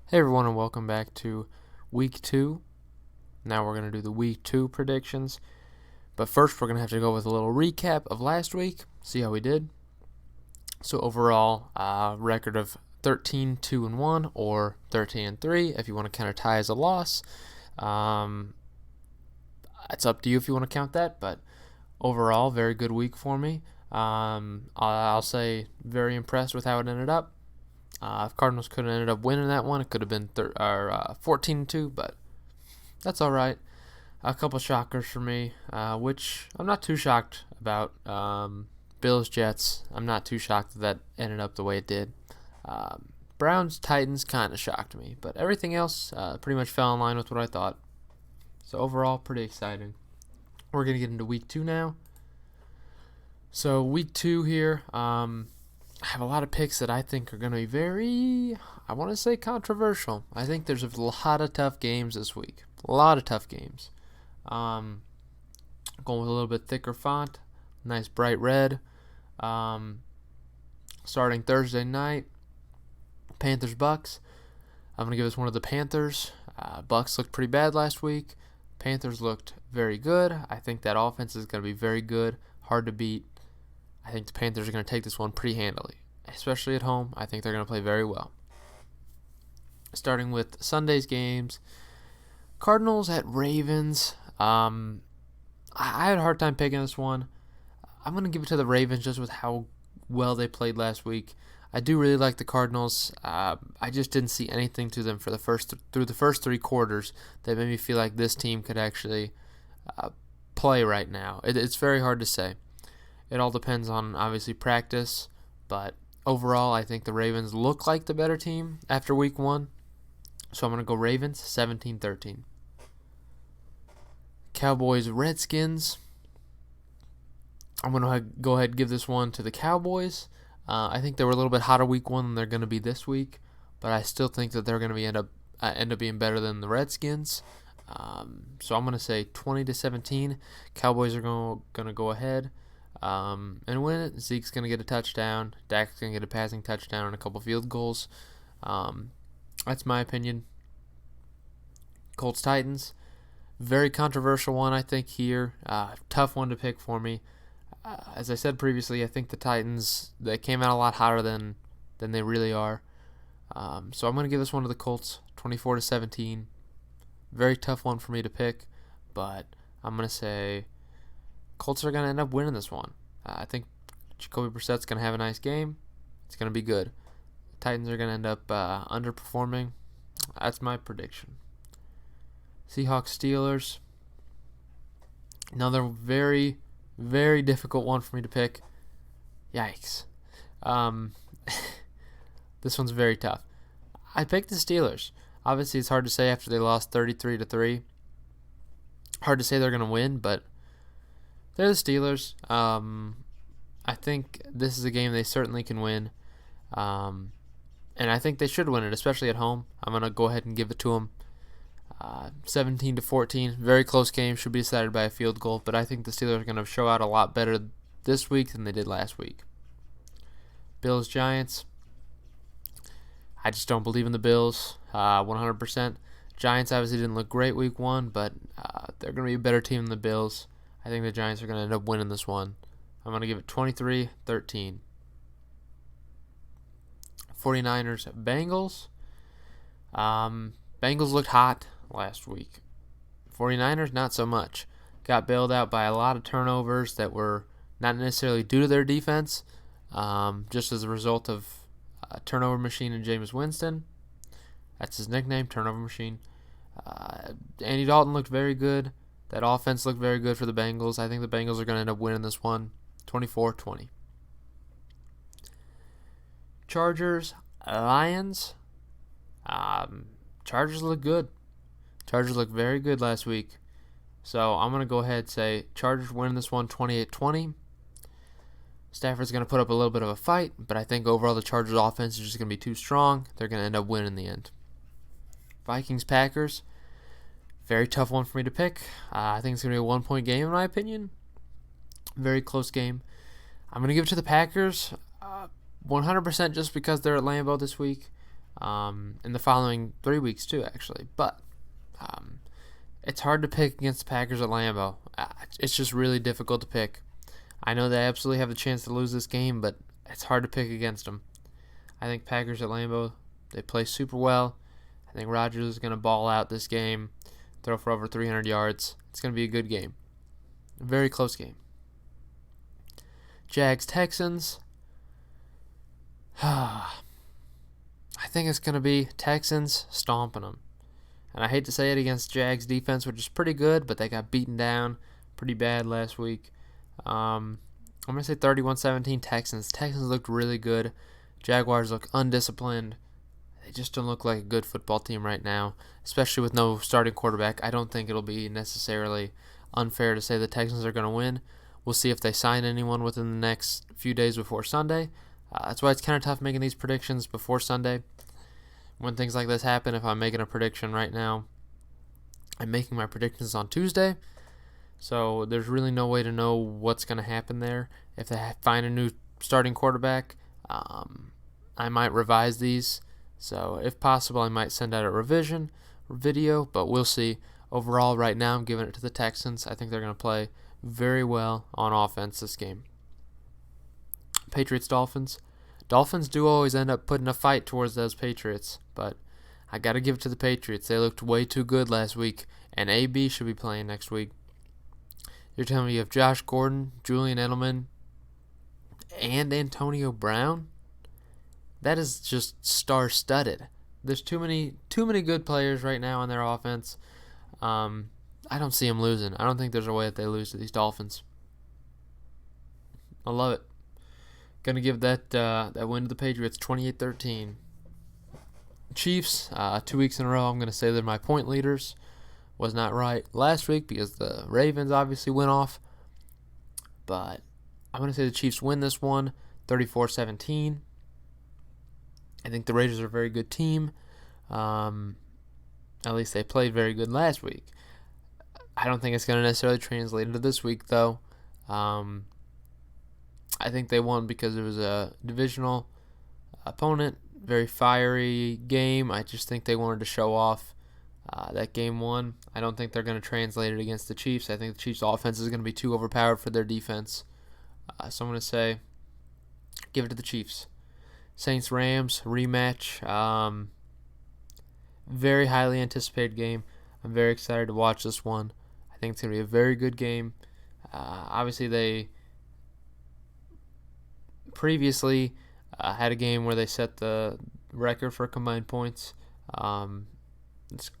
Hey everyone, and welcome back to week 2. Now we're going to do the week 2 predictions. But first, we're going to have to go with a little recap of last week, see how we did. So, overall, record of 13-2-1 or 13-3 if you want to count a tie as a loss. It's up to you if you want to count that, but overall, very good week for me. I'll say very impressed with how it ended up. If Cardinals could have ended up winning that one, it could have been 14-2, but that's all right. A couple shockers for me, which I'm not too shocked about. Bills, Jets, I'm not too shocked that ended up the way it did. Browns, Titans kind of shocked me, but everything else pretty much fell in line with what I thought. So overall, pretty exciting. We're going to get into week 2 now. So week 2 here, I have a lot of picks that I think are going to be very, I want to say, controversial. I think there's a lot of tough games this week. A lot of tough games. Going with a little bit thicker font. Nice bright red. Starting Thursday night. Panthers, Bucks. I'm going to give this one to the Panthers. Bucks looked pretty bad last week. Panthers looked very good. I think that offense is going to be very good. Hard to beat. I think the Panthers are going to take this one pretty handily, especially at home. I think they're going to play very well. Starting with Sunday's games, Cardinals at Ravens. I had a hard time picking this one. I'm going to give it to the Ravens just with how well they played last week. I do really like the Cardinals. I just didn't see anything to them through the first 3 quarters that made me feel like this team could actually play right now. It's very hard to say. It all depends on, obviously, practice, but overall, I think the Ravens look like the better team after week 1, so I'm going to go Ravens 17-13. Cowboys, Redskins. I'm going to go ahead and give this one to the Cowboys. I think they were a little bit hotter week 1 than they're going to be this week, but I still think that they're going to end up being better than the Redskins. So I'm going to say 20-17. Cowboys are going to go ahead and win it. Zeke's going to get a touchdown. Dak's going to get a passing touchdown and a couple field goals. That's my opinion. Colts, Titans. Very controversial one, I think, here. Tough one to pick for me. As I said previously, I think the Titans, they came out a lot hotter than they really are. So I'm going to give this one to the Colts, 24-17. Very tough one for me to pick, but I'm going to say Colts are going to end up winning this one. I think Jacoby Brissett's going to have a nice game. It's going to be good. The Titans are going to end up underperforming. That's my prediction. Seahawks, Steelers. Another very, very difficult one for me to pick. Yikes. This one's very tough. I picked the Steelers. Obviously, it's hard to say after they lost 33-3. Hard to say they're going to win, but they're the Steelers. I think this is a game they certainly can win. And I think they should win it, especially at home. I'm going to go ahead and give it to them. 17-14. Very close game. Should be decided by a field goal. But I think the Steelers are going to show out a lot better this week than they did last week. Bills, Giants. I just don't believe in the Bills 100%. Giants obviously didn't look great week 1, but they're going to be a better team than the Bills. I think the Giants are going to end up winning this one. I'm going to give it 23-13. 49ers, Bengals. Bengals looked hot last week. 49ers, not so much. Got bailed out by a lot of turnovers that were not necessarily due to their defense, just as a result of a turnover machine in Jameis Winston. That's his nickname, turnover machine. Andy Dalton looked very good. That offense looked very good for the Bengals. I think the Bengals are going to end up winning this one, 24-20. Chargers, Lions. Chargers look good. Chargers looked very good last week. So I'm going to go ahead and say Chargers win this one 28-20. Stafford's going to put up a little bit of a fight, but I think overall the Chargers offense is just going to be too strong. They're going to end up winning in the end. Vikings, Packers. Very tough one for me to pick. I think it's going to be a 1-point game in my opinion. Very close game. I'm going to give it to the Packers 100% just because they're at Lambeau this week. in the following 3 weeks too, actually. But um, it's hard to pick against the Packers at Lambeau. It's just really difficult to pick. I know they absolutely have the chance to lose this game, but it's hard to pick against them. I think Packers at Lambeau, they play super well. I think Rodgers is going to ball out this game, throw for over 300 yards. It's going to be a good game. A very close game. Jags-Texans. I think it's going to be Texans stomping them. And I hate to say it against Jags defense, which is pretty good, but they got beaten down pretty bad last week. I'm going to say 31-17 Texans. Texans looked really good. Jaguars look undisciplined. They just don't look like a good football team right now, especially with no starting quarterback. I don't think it'll be necessarily unfair to say the Texans are going to win. We'll see if they sign anyone within the next few days before Sunday. That's why it's kind of tough making these predictions before Sunday. When things like this happen, if I'm making a prediction right now, I'm making my predictions on Tuesday. So there's really no way to know what's going to happen there. If they find a new starting quarterback, I might revise these. So if possible, I might send out a revision video, but we'll see. Overall, right now, I'm giving it to the Texans. I think they're going to play very well on offense this game. Patriots-Dolphins. Dolphins do always end up putting a fight towards those Patriots, but I got to give it to the Patriots. They looked way too good last week, and AB should be playing next week. You're telling me you have Josh Gordon, Julian Edelman, and Antonio Brown? That is just star-studded. There's too many good players right now on their offense. I don't see them losing. I don't think there's a way that they lose to these Dolphins. I love it. Gonna give that win to the Patriots 28-13. Chiefs, 2 weeks in a row, I'm gonna say they're my point leaders. Was not right last week because the Ravens obviously went off. But I'm gonna say the Chiefs win this one 34-17. I think the Raiders are a very good team. At least they played very good last week. I don't think it's going to necessarily translate into this week, though. I think they won because it was a divisional opponent, very fiery game. I just think they wanted to show off that game one. I don't think they're going to translate it against the Chiefs. I think the Chiefs' offense is going to be too overpowered for their defense. So I'm going to say give it to the Chiefs. Saints-Rams rematch. Very highly anticipated game. I'm very excited to watch this one. I think it's going to be a very good game. Obviously, they previously had a game where they set the record for combined points. It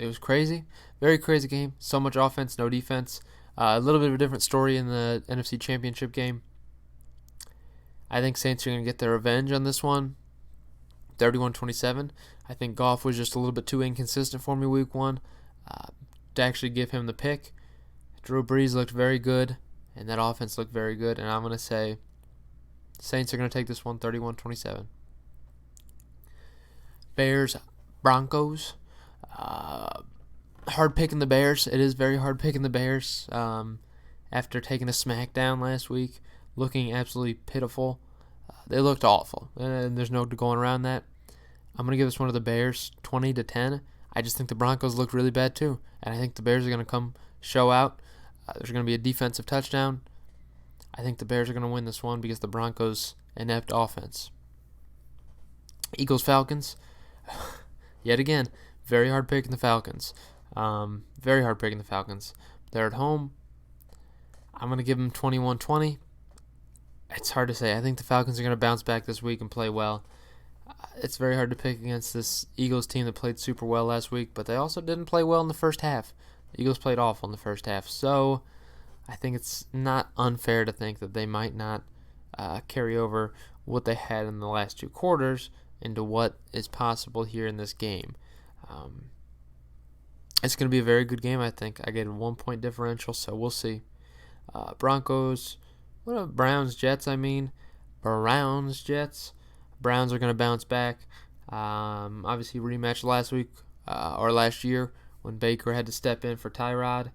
was crazy. Very crazy game. So much offense, no defense. A little bit of a different story in the NFC Championship game. I think Saints are going to get their revenge on this one. 31-27. I think Goff was just a little bit too inconsistent for me week one to actually give him the pick. Drew Brees looked very good, and that offense looked very good, and I'm going to say Saints are going to take this one 31-27. Bears-Broncos. Hard picking the Bears. It is very hard picking the Bears after taking a smackdown last week, looking absolutely pitiful. They looked awful, and there's no going around that. I'm going to give this one to the Bears 20-10. I just think the Broncos looked really bad too, and I think the Bears are going to come show out. There's going to be a defensive touchdown. I think the Bears are going to win this one because the Broncos' inept offense. Eagles-Falcons. Yet again, very hard picking the Falcons. Very hard picking the Falcons. They're at home. I'm going to give them 21-20. It's hard to say. I think the Falcons are going to bounce back this week and play well. It's very hard to pick against this Eagles team that played super well last week, but they also didn't play well in the first half. The Eagles played awful in the first half, so I think it's not unfair to think that they might not carry over what they had in the last two quarters into what is possible here in this game. It's going to be a very good game, I think. I get a 1-point differential, so we'll see. Broncos, Browns-Jets, Browns-Jets. Browns are going to bounce back. Obviously, rematch last week or last year when Baker had to step in for Tyrod.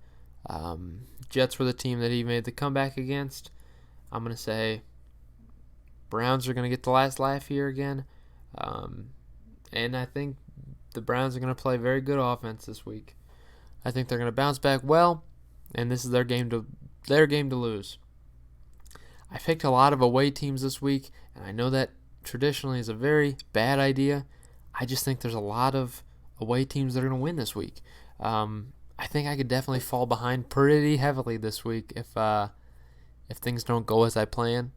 Jets were the team that he made the comeback against. I'm going to say Browns are going to get the last laugh here again. and I think the Browns are going to play very good offense this week. I think they're going to bounce back well, and this is their game to lose. I picked a lot of away teams this week, and I know that traditionally is a very bad idea. I just think there's a lot of away teams that are going to win this week. I think I could definitely fall behind pretty heavily this week if things don't go as I plan.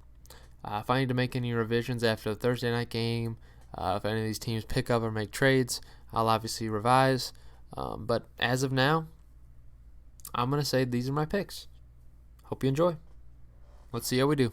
If I need to make any revisions after the Thursday night game, if any of these teams pick up or make trades, I'll obviously revise. But as of now, I'm going to say these are my picks. Hope you enjoy. Let's see how we do.